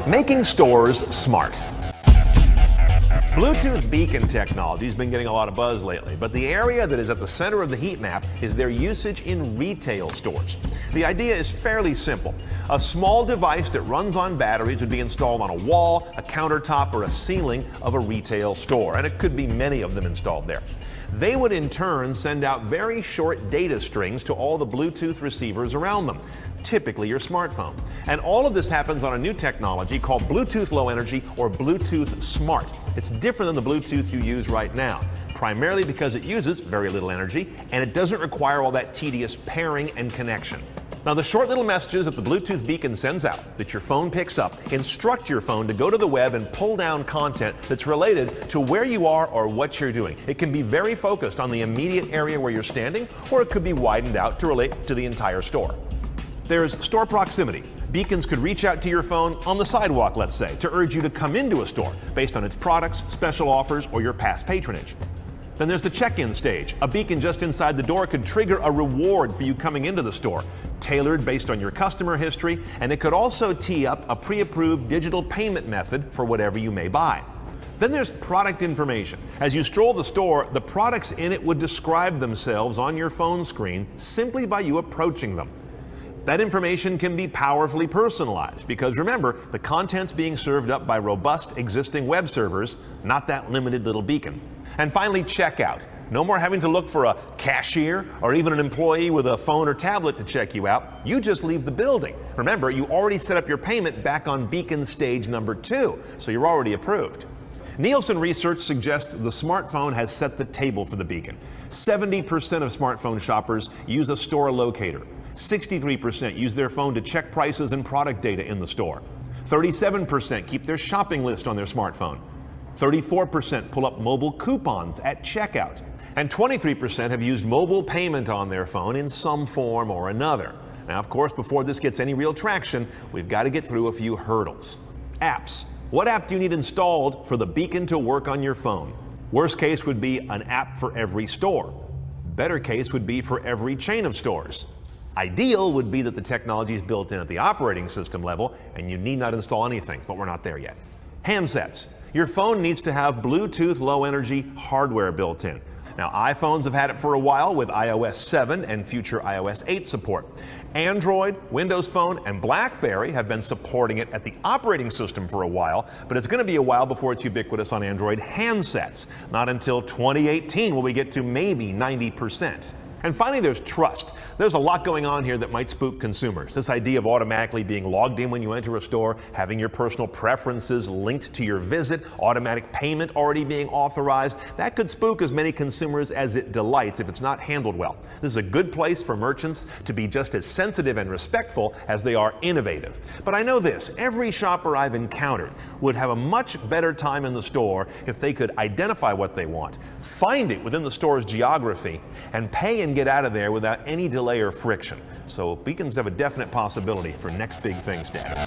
Making stores smart. Bluetooth beacon technology has been getting a lot of buzz lately, but the area that is at the center of the heat map is their usage in retail stores. The idea is fairly simple. A small device that runs on batteries would be installed on a wall, a countertop, or a ceiling of a retail store, and it could be many of them installed there. They would in turn send out very short data strings to all the Bluetooth receivers around them, typically your smartphone. And all of this happens on a new technology called Bluetooth Low Energy or Bluetooth Smart. It's different than the Bluetooth you use right now, primarily because it uses very little energy and it doesn't require all that tedious pairing and connection. Now, the short little messages that the Bluetooth beacon sends out that your phone picks up instruct your phone to go to the web and pull down content that's related to where you are or what you're doing. It can be very focused on the immediate area where you're standing, or it could be widened out to relate to the entire store. There's store proximity. Beacons could reach out to your phone on the sidewalk, let's say, to urge you to come into a store based on its products, special offers, or your past patronage. Then there's the check-in stage. A beacon just inside the door could trigger a reward for you coming into the store, tailored based on your customer history, and it could also tee up a pre-approved digital payment method for whatever you may buy. Then there's product information. As you stroll the store, the products in it would describe themselves on your phone screen simply by you approaching them. That information can be powerfully personalized because remember, the content's being served up by robust existing web servers, not that limited little beacon. And finally, checkout. No more having to look for a cashier or even an employee with a phone or tablet to check you out. You just leave the building. Remember, you already set up your payment back on beacon stage number 2, so you're already approved. Nielsen research suggests the smartphone has set the table for the beacon. 70% of smartphone shoppers use a store locator. 63% use their phone to check prices and product data in the store. 37% keep their shopping list on their smartphone. 34% pull up mobile coupons at checkout. And 23% have used mobile payment on their phone in some form or another. Now, of course, before this gets any real traction, we've got to get through a few hurdles. Apps. What app do you need installed for the beacon to work on your phone? Worst case would be an app for every store. Better case would be for every chain of stores. Ideal would be that the technology is built in at the operating system level and you need not install anything, but we're not there yet. Handsets. Your phone needs to have Bluetooth Low Energy hardware built in. Now, iPhones have had it for a while with iOS 7 and future iOS 8 support. Android, Windows Phone, and BlackBerry have been supporting it at the operating system for a while, but it's going to be a while before it's ubiquitous on Android handsets. Not until 2018 will we get to maybe 90%. And finally, there's trust. There's a lot going on here that might spook consumers. This idea of automatically being logged in when you enter a store, having your personal preferences linked to your visit, automatic payment already being authorized, that could spook as many consumers as it delights if it's not handled well. This is a good place for merchants to be just as sensitive and respectful as they are innovative. But I know this, every shopper I've encountered would have a much better time in the store if they could identify what they want, find it within the store's geography, and pay and get out of there without any delay or friction. So beacons have a definite possibility for next big thing status.